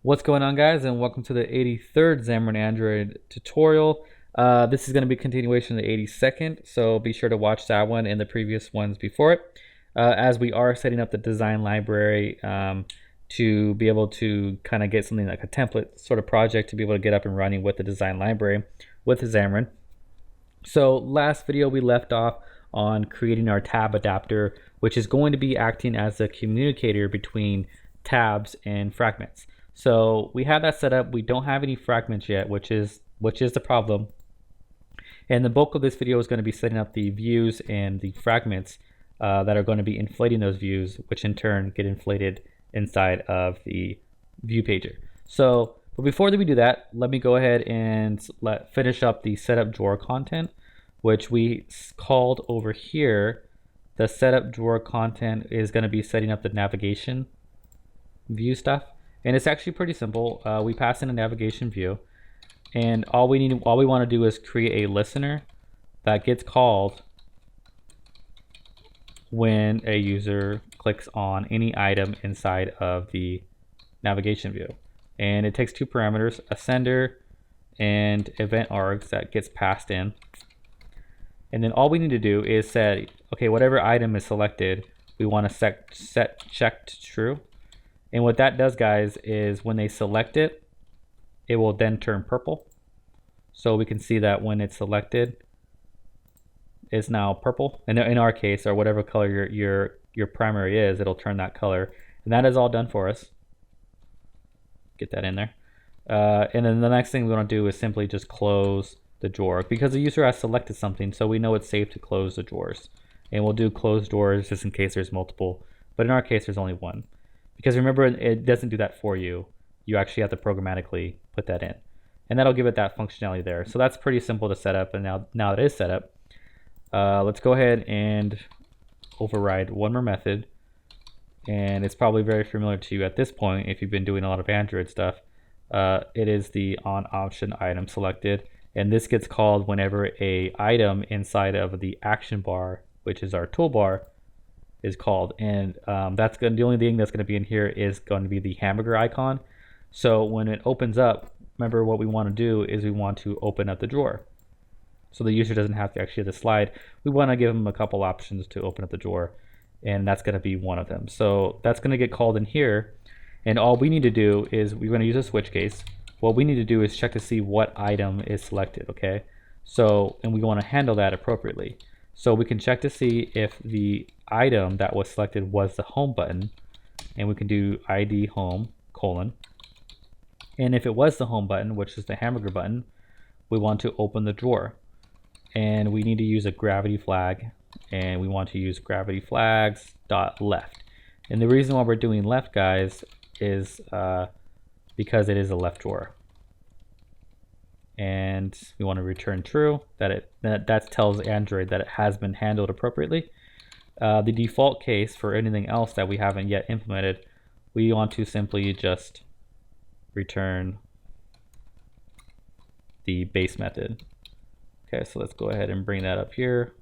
What's going on, guys, and welcome to the 83rd Xamarin Android tutorial. This is going to be a continuation of the 82nd, so be sure to watch that one and the previous ones before it, as we are setting up the design library to be able to kind of get something like a template sort of project to be able to get up and running with the design library with Xamarin. So last video we left off on creating our tab adapter, which is going to be acting as a communicator between tabs and fragments. So we have that set up. We don't have any fragments yet, which is the problem. And the bulk of this video is going to be setting up the views and the fragments that are going to be inflating those views, which in turn get inflated inside of the view pager. So, but before we do that, let me go ahead and finish up the setup drawer content, which we called over here. The setup drawer content is going to be setting up the navigation view stuff. And it's actually pretty simple. We pass in a navigation view, and all we want to do is create a listener that gets called when a user clicks on any item inside of the navigation view. And it takes two parameters, a sender and event args that gets passed in. And then all we need to do is say, okay, whatever item is selected, we want to set check to true. And what that does, guys, is when they select it, it will then turn purple. So we can see that when it's selected, it's now purple. And in our case, or whatever color your primary is, it'll turn that color. And that is all done for us. Get that in there. And then the next thing we want to do is simply just close the drawer, because the user has selected something, so we know it's safe to close the drawers. And we'll do close drawers just in case there's multiple. But in our case, there's only one. Because remember, it doesn't do that for you. You actually have to programmatically put that in. And that'll give it that functionality there. So that's pretty simple to set up. And now it is set up, let's go ahead and override one more method. And it's probably very familiar to you at this point if you've been doing a lot of Android stuff. It is the on option item selected. And this gets called whenever a item inside of the action bar, which is our toolbar, is called. And that's the only thing that's going to be in here is going to be the hamburger icon. So when it opens up, remember what we want to do is we want to open up the drawer, so the user doesn't have to actually hit the slide. We want to give them a couple options to open up the drawer, and that's going to be one of them. So that's going to get called in here, and all we need to do is we're going to use a switch case. What we need to do is check to see what item is selected. Okay, so and we want to handle that appropriately. So we can check to see if the item that was selected was the home button, and we can do ID home : and if it was the home button, which is the hamburger button, we want to open the drawer, and we need to use a gravity flag, and we want to use gravity flags .left. And the reason why we're doing left, guys, is because it is a left drawer. And we want to return true, that tells Android that it has been handled appropriately. The default case for anything else that we haven't yet implemented, we want to simply just return the base method. Okay, so let's go ahead and bring that up here.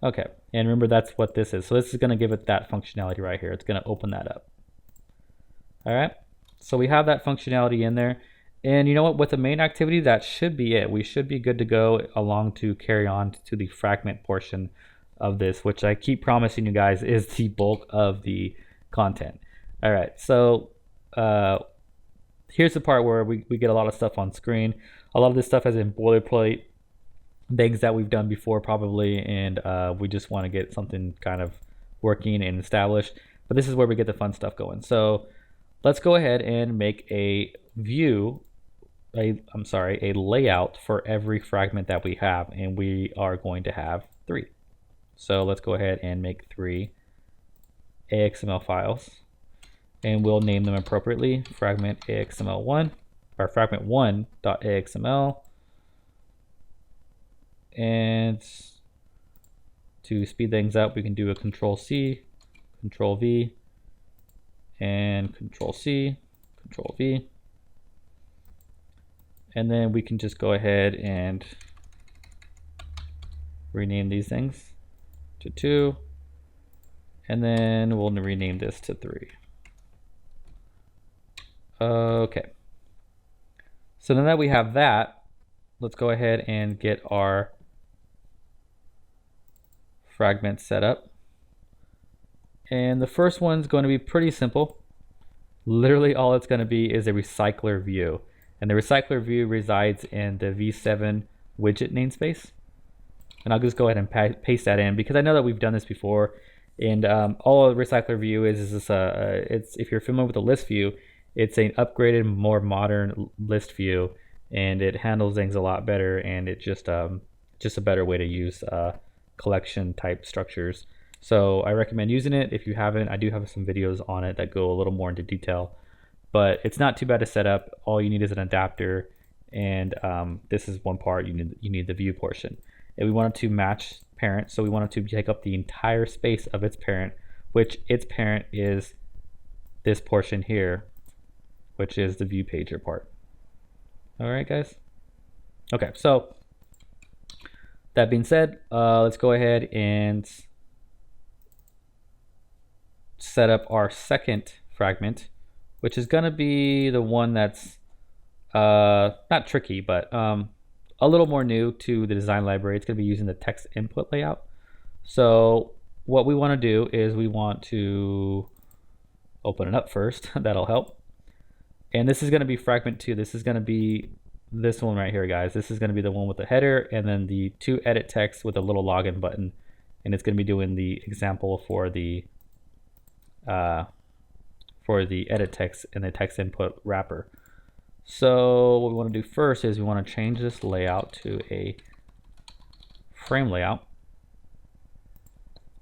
Okay, and remember that's what this is. So this is going to give it that functionality right here. It's going to open that up. All right, so we have that functionality in there. And you know what, with the main activity, that should be it. We should be good to go along to carry on to the fragment portion of this, which I keep promising you guys is the bulk of the content. All right, so here's the part where we get a lot of stuff on screen. A lot of this stuff has been boilerplate, things that we've done before probably, and we just want to get something kind of working and established. But this is where we get the fun stuff going. So let's go ahead and make a view, a layout for every fragment that we have, and we are going to have 3. So let's go ahead and make 3 AXML files, and we'll name them appropriately: fragment AXML1 or fragment1.axml. And to speed things up, we can do a Control-C, Control-V, and Control-C, Control-V. And then we can just go ahead and rename these things to 2, And then we'll rename this to 3. Okay. So now that we have that, let's go ahead and get our fragment set up. And the first one's going to be pretty simple. Literally all it's going to be is a recycler view. And the recycler view resides in the v7 widget namespace. And I'll just go ahead and paste that in because I know that we've done this before. And all a recycler view is this it's, if you're familiar with the list view, it's an upgraded, more modern list view, and it handles things a lot better, and it's just a better way to use collection type structures. So I recommend using it. If you haven't, I do have some videos on it that go a little more into detail, but it's not too bad to set up. All you need is an adapter, and this is one part. You need the view portion, and we want it to match parent, so we want it to take up the entire space of its parent, which its parent is this portion here, which is the view pager part. All right, guys. Okay, so that being said, let's go ahead and set up our second fragment, which is going to be the one that's not tricky, but a little more new to the design library. It's going to be using the text input layout. So what we want to do is we want to open it up first. That'll help. And this is going to be fragment 2. This is going to be this one right here, guys. This is going to be the one with the header and then the 2 edit text with a little login button. And it's going to be doing the example for the edit text and the text input wrapper. So what we want to do first is we want to change this layout to a frame layout.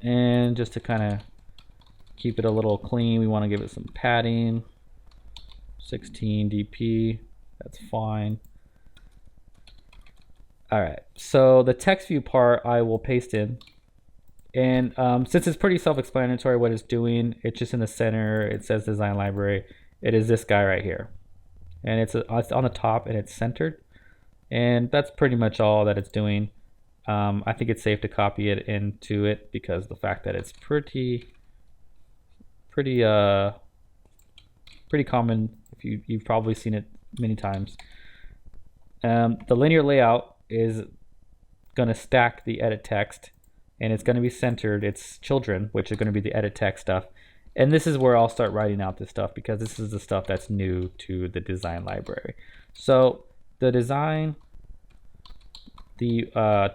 And just to kind of keep it a little clean, we want to give it some padding. 16 dp, that's fine. All right, so the text view part I will paste in, and since it's pretty self-explanatory what it's doing, it's just in the center. It says design library. It is this guy right here, and it's on the top and it's centered, and that's pretty much all that it's doing. I think it's safe to copy it into it because the fact that it's pretty common. You've probably seen it many times. The linear layout is going to stack the edit text, and it's going to be centered. It's children, which is going to be the edit text stuff. And this is where I'll start writing out this stuff because this is the stuff that's new to the design library. So the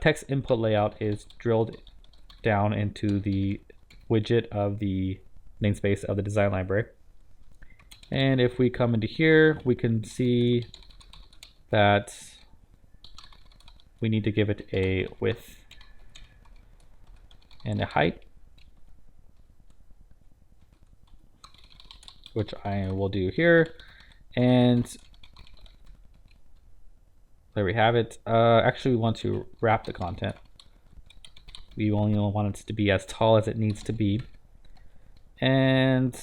text input layout is drilled down into the widget of the namespace of the design library. And if we come into here, we can see that we need to give it a width and a height, which I will do here. And there we have it. Actually, we want to wrap the content. We only want it to be as tall as it needs to be. And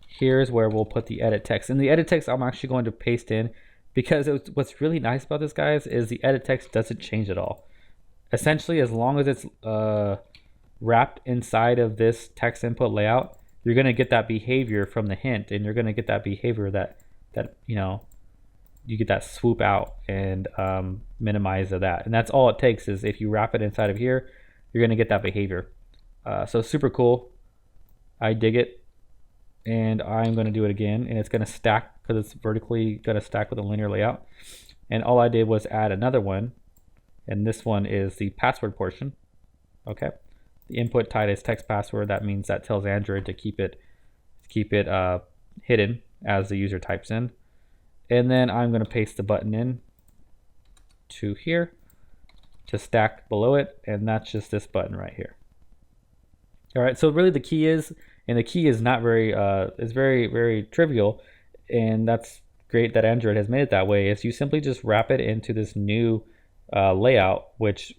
here's where we'll put the edit text. And the edit text I'm actually going to paste in because what's really nice about this, guys, is the edit text doesn't change at all. Essentially, as long as it's wrapped inside of this text input layout, you're going to get that behavior from the hint, and you're going to get that behavior that you get that swoop out and minimize of that. And that's all it takes is if you wrap it inside of here, you're going to get that behavior. So super cool. I dig it. And I'm going to do it again, and it's going to stack because it's vertically going to stack with a linear layout. And all I did was add another one, and this one is the password portion. Okay, the input type is text password. That means that tells Android to keep it hidden as the user types in. And then I'm going to paste the button in to here to stack below it, and that's just this button right here. All right, so really the key is. And the key is not very, it's very trivial, and that's great that Android has made it that way. Is you simply just wrap it into this new layout, which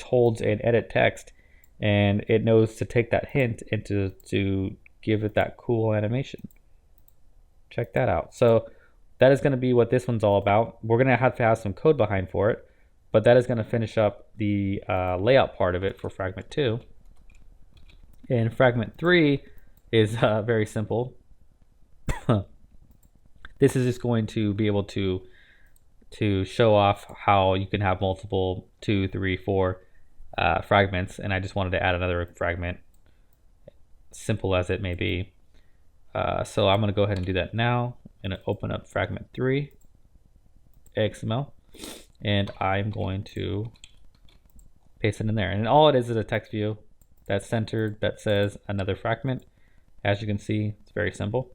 holds an edit text, and it knows to take that hint and to give it that cool animation. Check that out. So that is going to be what this one's all about. We're going to have some code behind for it, but that is going to finish up the layout part of it for Fragment 2. And Fragment 3 is very simple. This is just going to be able to show off how you can have multiple 2, 3, 4 fragments, and I just wanted to add another fragment, simple as it may be. So I'm going to go ahead and do that now. I'm going to open up Fragment 3 XML, and I'm going to paste it in there. And all it is a text view that's centered that says another fragment. As you can see, it's very simple.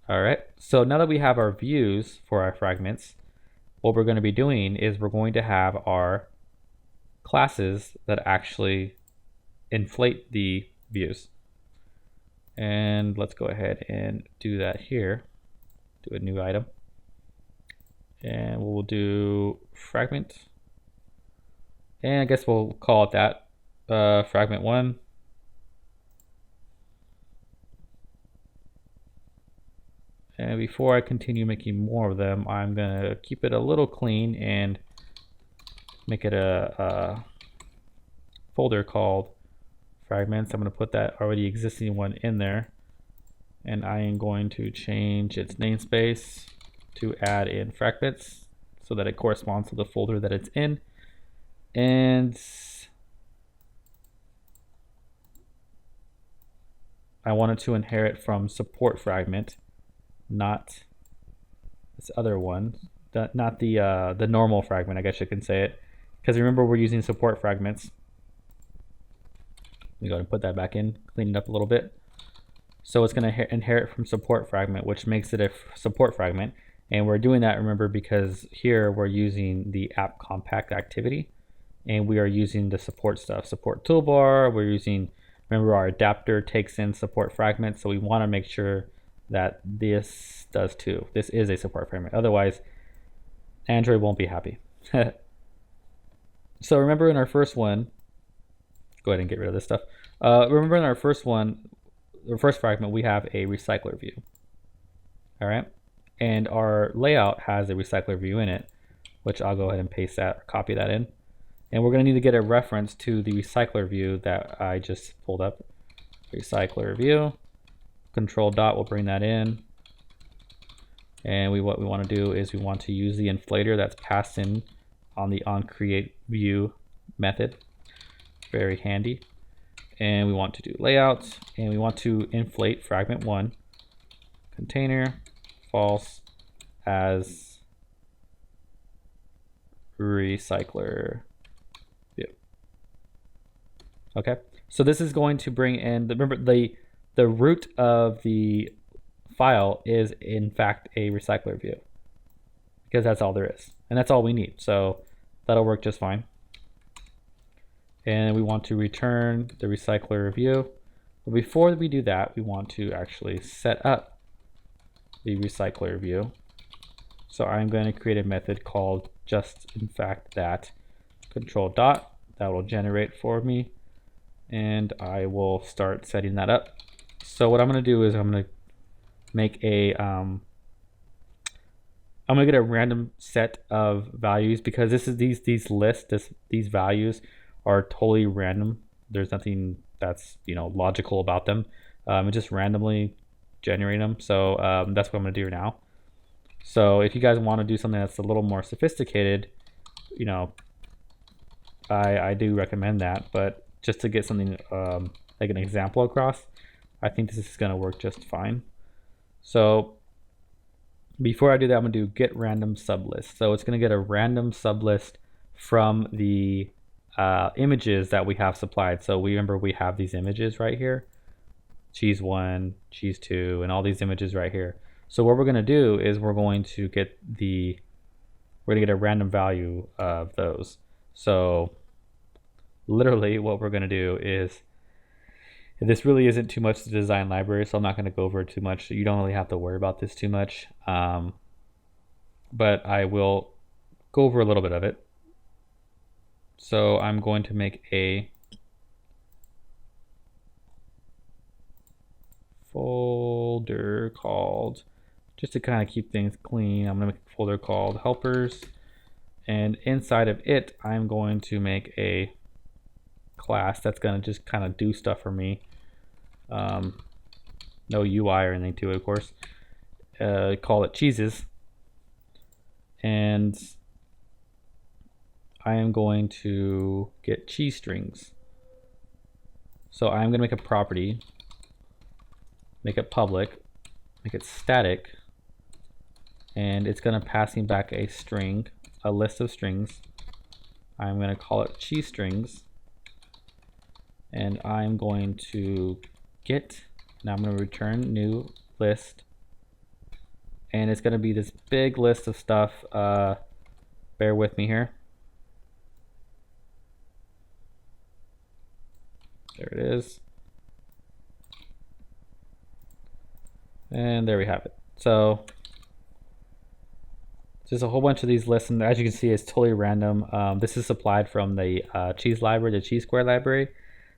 All right, so now that we have our views for our fragments, what we're going to be doing is we're going to have our classes that actually inflate the views. And let's go ahead and do that here. Do a new item. And we'll do fragment. And I guess we'll call it that, fragment 1. And before I continue making more of them, I'm going to keep it a little clean and make it a folder called fragments. I'm going to put that already existing one in there. And I am going to change its namespace to add in fragments so that it corresponds to the folder that it's in. And I wanted to inherit from support fragment, not this other one, not the normal fragment, I guess you can say it, because remember we're using support fragments. We go ahead and put that back in, clean it up a little bit. So it's going to inherit from support fragment, which makes it a support fragment, and we're doing that, remember, because here we're using the app compact activity, and we are using the support stuff, support toolbar. We're using, remember, our adapter takes in support fragments, so we want to make sure that this does too. This is a support fragment. Otherwise, Android won't be happy. So remember in our first one, go ahead and get rid of this stuff. Remember in our first one, the first fragment, we have a recycler view. All right. And our layout has a recycler view in it, which I'll go ahead and paste that or copy that in. And we're going to need to get a reference to the recycler view that I just pulled up. Recycler view. Control dot will bring that in, and what we want to do is we want to use the inflator that's passed in on the onCreateView method. Very handy. And we want to do layout, and we want to inflate fragment 1 container false as recycler view. Okay, so this is going to bring in remember the root of the file is in fact a recycler view, because that's all there is, and that's all we need. So that'll work just fine. And we want to return the recycler view. But before we do that, we want to actually set up the recycler view. So I'm going to create a method called just in fact that control dot that will generate for me, and I will start setting that up. So what I'm going to do is I'm going to make a I'm going to get a random set of values, because this is these lists, these values are totally random. There's nothing that's logical about them. It's just randomly generating them. So that's what I'm going to do now. So if you guys want to do something that's a little more sophisticated, I do recommend that. But just to get something like an example across, I think this is going to work just fine. So before I do that, I'm going to do get random sublist. So it's going to get a random sublist from the images that we have supplied. So remember we have these images right here, cheese 1, cheese 2, and all these images right here. So what we're going to do is we're going to get a random value of those. So literally what we're going to do is, this really isn't too much to design library, so I'm not going to go over it too much. You don't really have to worry about this too much, but I will go over a little bit of it. So I'm going to make a folder called, just to kind of keep things clean, I'm going to make a folder called helpers, and inside of it I'm going to make a class that's going to just kind of do stuff for me. No UI or anything to it, of course. Call it cheeses. And I am going to get cheese strings. So I'm going to make a property, make it public, make it static, and it's going to passing back a string, a list of strings. I'm going to call it cheese strings, and I'm going to get, now I'm going to return new list, and it's going to be this big list of stuff. Bear with me here. There it is. And there we have it. So just a whole bunch of these lists, and as you can see, it's totally random. This is supplied from the cheese library, the cheese square library.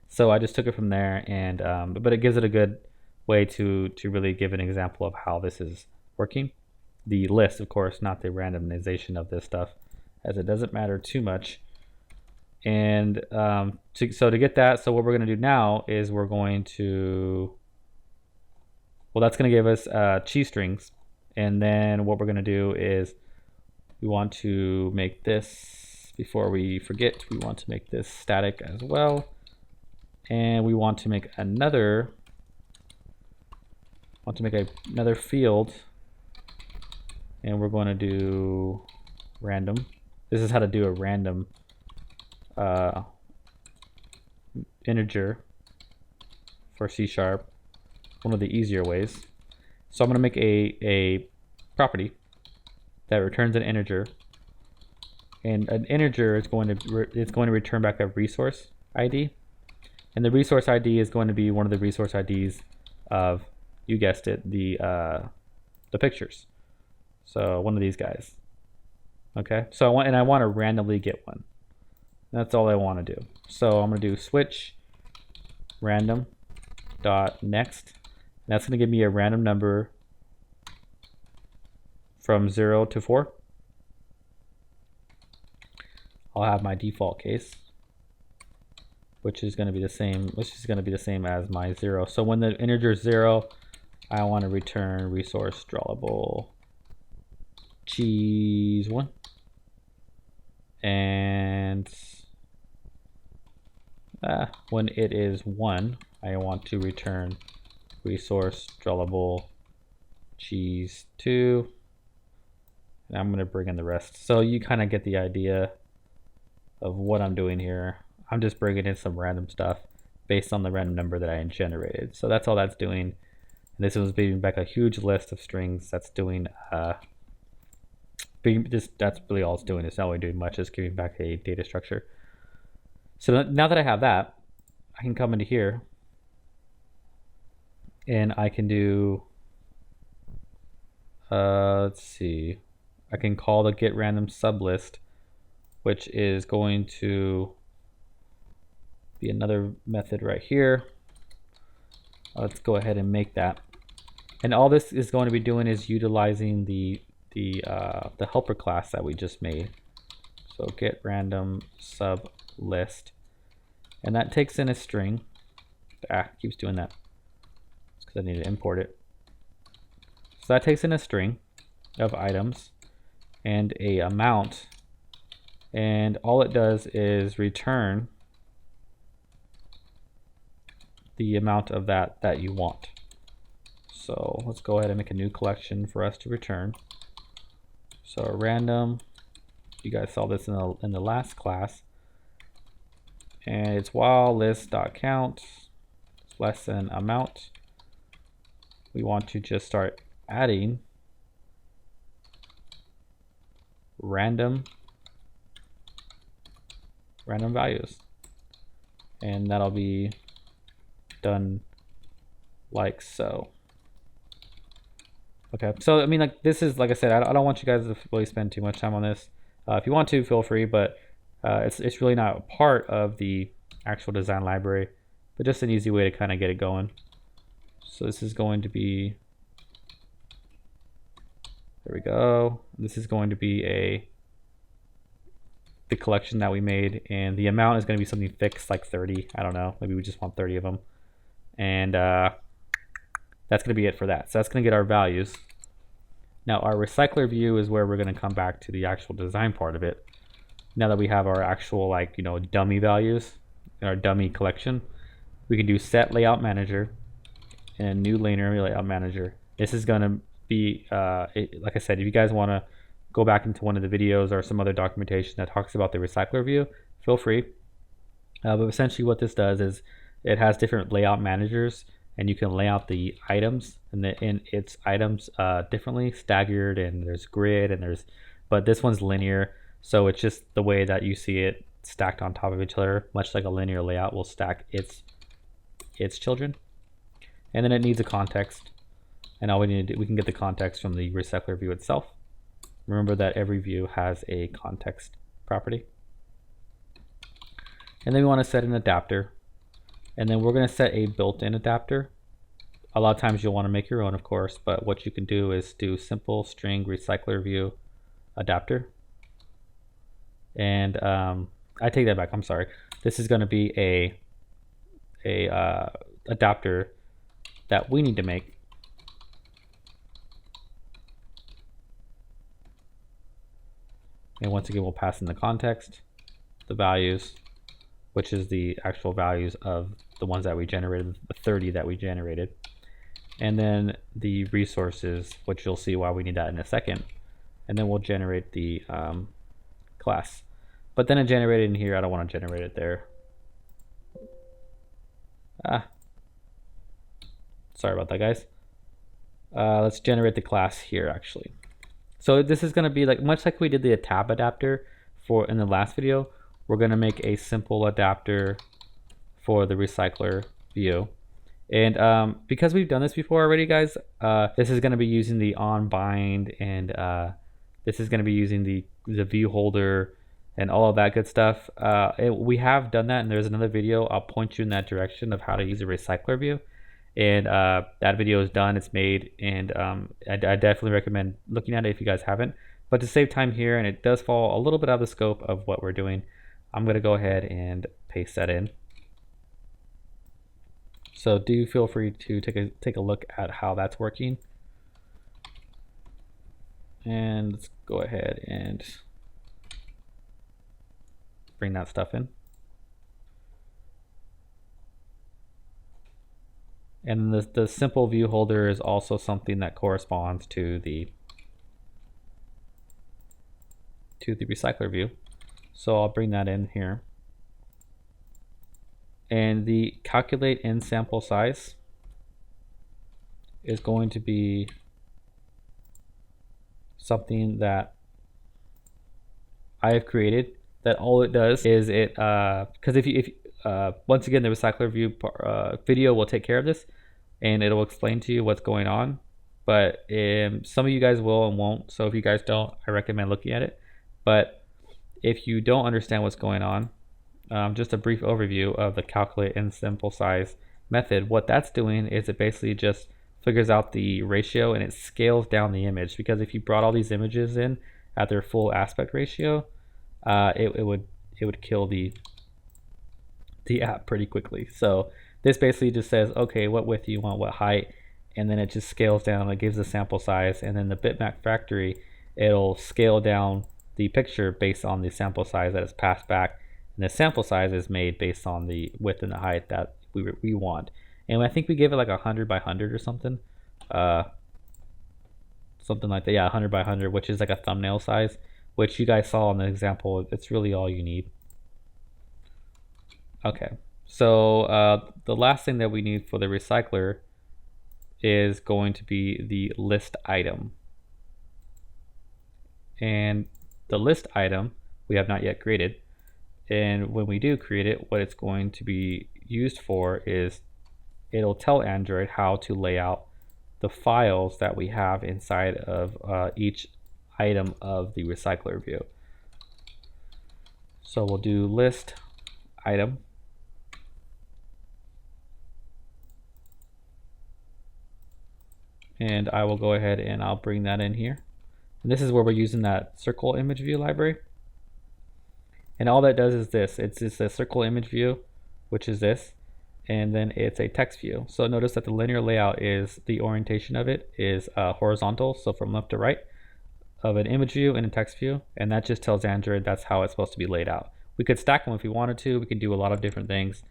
So I just took it from there, and but it gives it a good way to really give an example of how this is working. The list, of course, not the randomization of this stuff, as it doesn't matter too much. And so to get that, so what we're going to do now is we're going to, well, that's going to give us cheese strings. And then what we're going to do is we want to make this, before we forget, we want to make this static as well. And we want to make another, another field. And we're going to do random. This is how to do a random integer for C#, one of the easier ways. So I'm going to make a property that returns an integer, and an integer is going to return back a resource ID, and the resource ID is going to be one of the resource IDs of, you guessed it, the pictures. So one of these guys. Okay, so I want to randomly get one. That's all I want to do. So I'm going to do switch random dot next. That's going to give me a random number from 0 to 4. I'll have my default case, which is going to be the same as my 0. So when the integer is 0, I want to return resource drawable cheese 1. And when it is 1, I want to return resource drawable cheese 2. And I'm going to bring in the rest. So you kind of get the idea of what I'm doing here. I'm just bringing in some random stuff based on the random number that I generated. So that's all that's doing. And this was bringing back a huge list of strings. That's doing that's really all it's doing. It's not really doing much. It's giving back a data structure. So now that I have that, I can come into here and I can do, let's see, I can call the get random sublist, which is going to be another method right here. Let's go ahead and make that. And all this is going to be doing is utilizing the helper class that we just made. So get random sub list, and that takes in a string. Keeps doing that. It's because I need to import it. So that takes in a string of items and a amount, and all it does is return the amount of that you want. So let's go ahead and make a new collection for us to return. So random, you guys saw this in the last class, and it's while list.count less than amount. We want to just start adding random values, and that'll be done like so. Okay, so I mean, like, this is, like I said, I don't want you guys to really spend too much time on this. If you want to, feel free, but it's really not a part of the actual design library, but just an easy way to kind of get it going. So this is going to be, there we go. This is going to be the collection that we made, and the amount is going to be something fixed like 30. I don't know, maybe we just want 30 of them, and that's going to be it for that. So that's going to get our values. Now our recycler view is where we're going to come back to the actual design part of it. Now that we have our actual, like, you know, dummy values in our dummy collection, we can do set layout manager and new linear layout manager. This is going to be like I said, if you guys want to go back into one of the videos or some other documentation that talks about the recycler view, feel free. But essentially what this does is it has different layout managers, and you can lay out the items and its items differently, staggered, and there's grid, and but this one's linear, so it's just the way that you see it stacked on top of each other, much like a linear layout will stack its children. And then it needs a context, and all we need to do, we can get the context from the recycler view itself. Remember that every view has a context property. And then we want to set an adapter, and then we're going to set a built-in adapter. A lot of times you'll want to make your own, of course, but what you can do is do simple string recycler view adapter. And I take that back, I'm sorry. This is going to be a adapter that we need to make. And once again, we'll pass in the context, the values, which is the actual values of the ones that we generated, the 30 that we generated. And then the resources, which you'll see why we need that in a second. And then we'll generate the class. But then it generated in here, I don't want to generate it there. Sorry about that, guys. Let's generate the class here, actually. So this is going to be like much like we did the tab adapter for in the last video. We're going to make a simple adapter for the recycler view. And because we've done this before already, guys, this is going to be using the onBind, and this is going to be using the view holder and all of that good stuff. We have done that, and there's another video. I'll point you in that direction of how to use a recycler view. And that video is done, it's made, and I definitely recommend looking at it if you guys haven't. But to save time here, and it does fall a little bit out of the scope of what we're doing, I'm going to go ahead and paste that in. So do feel free to take a look at how that's working. And let's go ahead and bring that stuff in. And the simple view holder is also something that corresponds to the recycler view. So I'll bring that in here. And the calculate in sample size is going to be something that I have created, that all it does is it, because if once again, the recycler view video will take care of this, and it'll explain to you what's going on. But some of you guys will and won't. So if you guys don't, I recommend looking at it. But if you don't understand what's going on, just a brief overview of the calculate in sample size method. What that's doing is it basically just figures out the ratio, and it scales down the image. Because if you brought all these images in at their full aspect ratio, it would kill the app pretty quickly. So this basically just says, okay, what width do you want, what height, and then it just scales down. It gives the sample size, and then the bitmap factory, it'll scale down the picture based on the sample size that is passed back, and the sample size is made based on the width and the height that we want. And I think we gave it like 100 by 100 or something, something like that. Yeah, 100 by 100, which is like a thumbnail size, which you guys saw in the example. It's really all you need. Okay, so the last thing that we need for the recycler is going to be the list item. And the list item we have not yet created. And when we do create it, what it's going to be used for is it'll tell Android how to lay out the files that we have inside of each item of the recycler view. So we'll do list item. And I will go ahead and I'll bring that in here. And this is where we're using that circle image view library. And all that does is this. It's just a circle image view, which is this, and then it's a text view. So notice that the linear layout is, the orientation of it is horizontal, so from left to right of an image view and a text view, and that just tells Android that's how it's supposed to be laid out. We could stack them if we wanted to. We could do a lot of different things,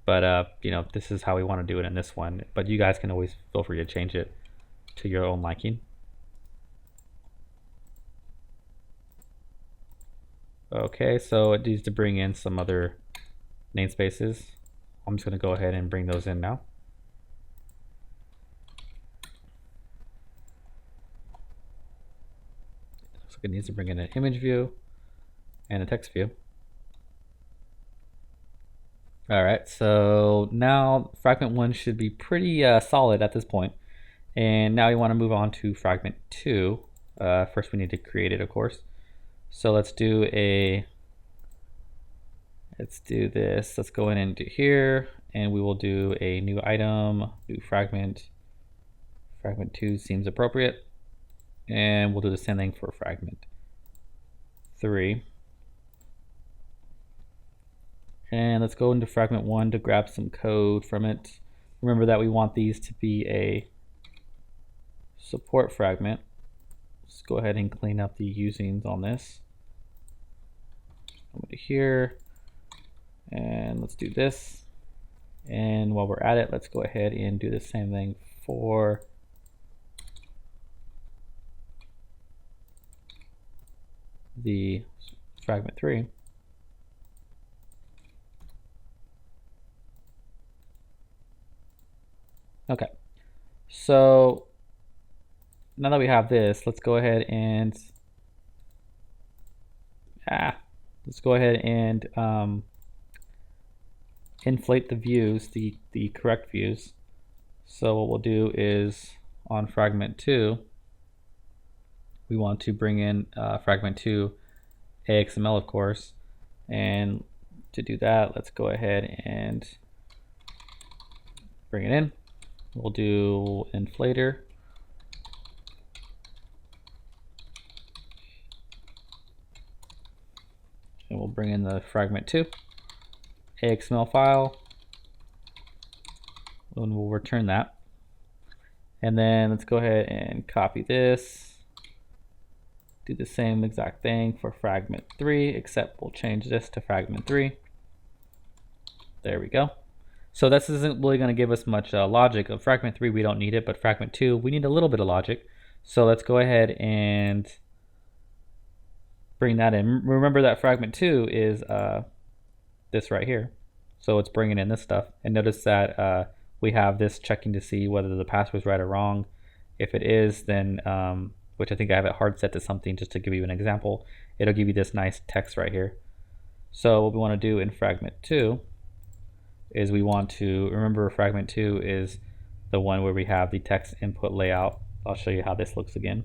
but you know, this is how we want to do it in this one. But you guys can always feel free to change it to your own liking. Okay, so it needs to bring in some other namespaces. I'm just going to go ahead and bring those in now. So it needs to bring in an image view and a text view. All right, so now fragment 1 should be pretty solid at this point. And now we want to move on to fragment 2. First we need to create it, of course. So let's do this. Let's go in and do here, and we will do a new item, new fragment. Fragment 2 seems appropriate. And we'll do the same thing for fragment 3. And let's go into fragment 1 to grab some code from it. Remember that we want these to be a support fragment. Let's go ahead and clean up the usings on this. Over to here, and let's do this. And while we're at it, let's go ahead and do the same thing for the fragment 3. Okay, so now that we have this, let's go ahead and inflate the views, the correct views. So what we'll do is on fragment 2, we want to bring in fragment 2 AXML, of course. And to do that, let's go ahead and bring it in. We'll do inflator. And we'll bring in the fragment 2 AXML file, and we'll return that. And then let's go ahead and copy this, do the same exact thing for fragment 3, except we'll change this to fragment 3. There we go. So this isn't really going to give us much logic. Of fragment 3 we don't need it, but fragment 2 we need a little bit of logic. So let's go ahead and bring that in. Remember that fragment 2 is this right here. So it's bringing in this stuff. And notice that we have this checking to see whether the password is right or wrong. If it is, then, which I think I have it hard set to something just to give you an example, it'll give you this nice text right here. So what we want to do in fragment 2 is we want to, remember fragment 2 is the one where we have the text input layout. I'll show you how this looks again.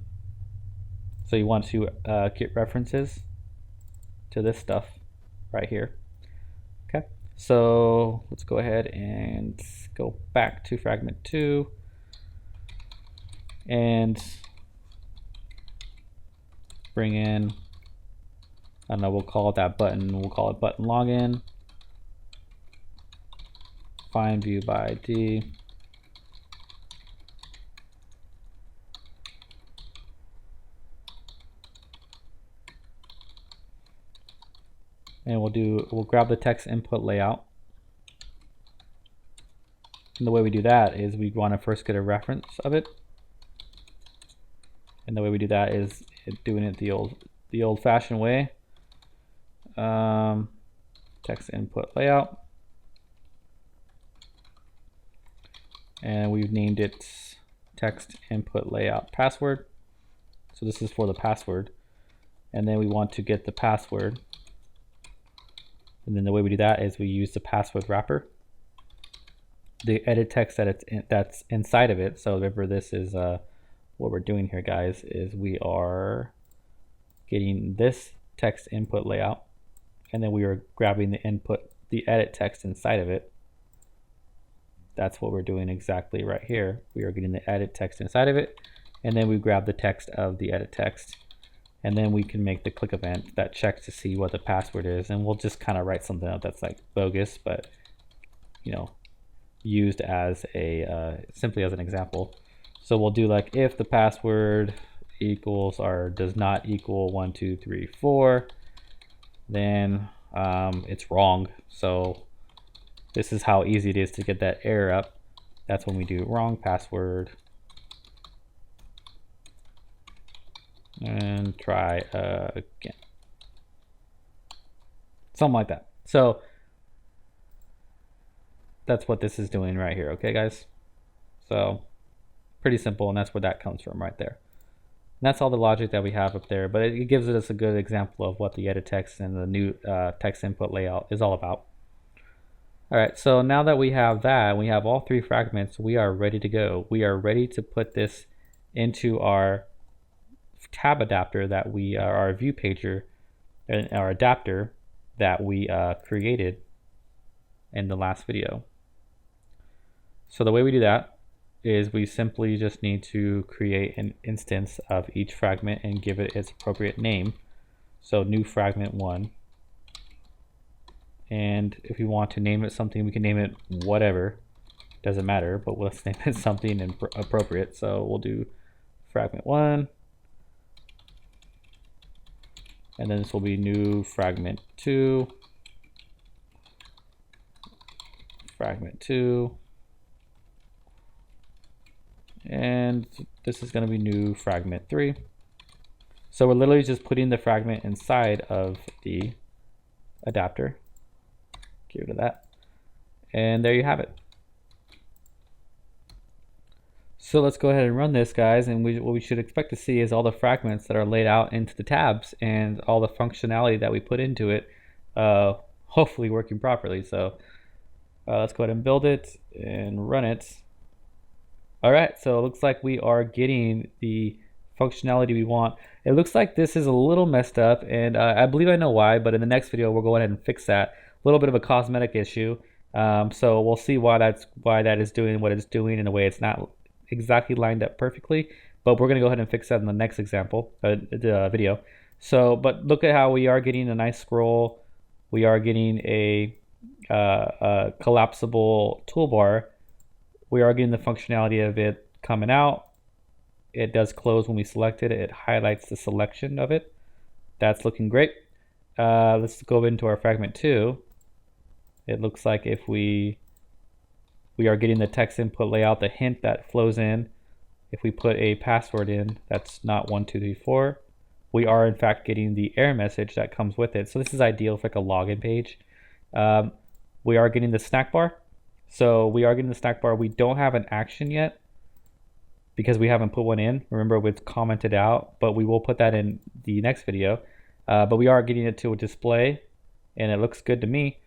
So you want to get references to this stuff right here. Okay, so let's go ahead and go back to fragment 2 and bring in, I don't know, we'll call it that button, we'll call it button login, find view by ID, and we'll grab the text input layout. And the way we do that is we want to first get a reference of it. And the way we do that is doing it the old-fashioned way. Text input layout. And we've named it text input layout password. So this is for the password. And then we want to get the password. And then the way we do that is we use the password wrapper. The edit text that's inside of it. So remember, this is what we're doing here, guys, is we are getting this text input layout, and then we are grabbing the edit text inside of it. That's what we're doing exactly right here. We are getting the edit text inside of it, and then we grab the text of the edit text, and then we can make the click event that checks to see what the password is, and we'll just kind of write something up that's like bogus, but you know, used as a simply as an example. So we'll do like if the password equals or does not equal 1 2 3 4, then it's wrong. So this is how easy it is to get that error up. That's when we do wrong password and try again, something like that. So that's what this is doing right here. Okay, guys, so pretty simple, and that's where that comes from right there. And that's all the logic that we have up there, but it gives us a good example of what the EditTexts and the new text input layout is all about. All right, so now that we have that, we have all three fragments, we are ready to go. We are ready to put this into our tab adapter that we, our view pager, and our adapter that we created in the last video. So the way we do that is we simply just need to create an instance of each fragment and give it its appropriate name. So new fragment 1. And if we want to name it something, we can name it whatever. Doesn't matter, but let's name it something appropriate. So we'll do fragment 1. And then this will be new fragment 2. Fragment 2. And this is going to be new fragment 3. So we're literally just putting the fragment inside of the adapter. Get rid of that. And there you have it. So let's go ahead and run this, guys, and what we should expect to see is all the fragments that are laid out into the tabs and all the functionality that we put into it hopefully working properly. So let's go ahead and build it and run it. All right, so it looks like we are getting the functionality we want. It looks like this is a little messed up, and I believe I know why, but in the next video we'll go ahead and fix that. A little bit of a cosmetic issue. So we'll see why that is doing what it's doing in a way it's not exactly lined up perfectly, but we're gonna go ahead and fix that in the next example, video. So, but look at how we are getting a nice scroll. We are getting a collapsible toolbar. We are getting the functionality of it coming out. It does close when we select it. It highlights the selection of it. That's looking great. Let's go into our fragment 2. It looks like if we are getting the text input layout, the hint that flows in. If we put a password in, that's not 1 2 3 4. We are in fact getting the error message that comes with it. So this is ideal for like a login page. We are getting the snack bar. So we are getting the snack bar. We don't have an action yet because we haven't put one in. Remember, it's commented out, but we will put that in the next video. But we are getting it to a display, and it looks good to me.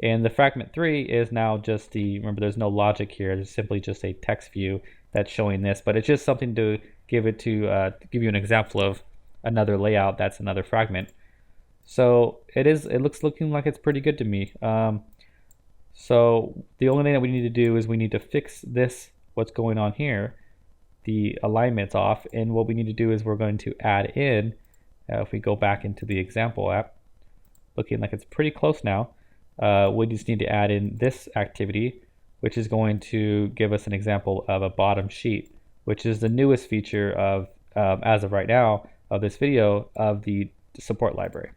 And the fragment 3 is now just the, remember there's no logic here, there's simply just a text view that's showing this, but it's just something to give it to give you an example of another layout that's another fragment. So it looks looking like it's pretty good to me. So the only thing that we need to do is we need to fix this, what's going on here, the alignment's off, and what we need to do is we're going to add in, if we go back into the example app, looking like it's pretty close now. We just need to add in this activity, which is going to give us an example of a bottom sheet, which is the newest feature of, as of right now, of this video of the support library.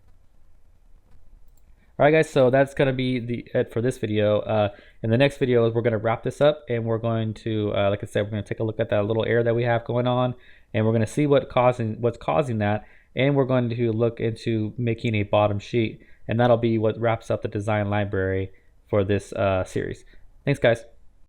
All right, guys, so that's going to be it for this video. In the next video, we're going to wrap this up, and we're going to, like I said, we're going to take a look at that little error that we have going on, and we're going to see what's causing that, and we're going to look into making a bottom sheet. And that'll be what wraps up the design library for this series. Thanks, guys.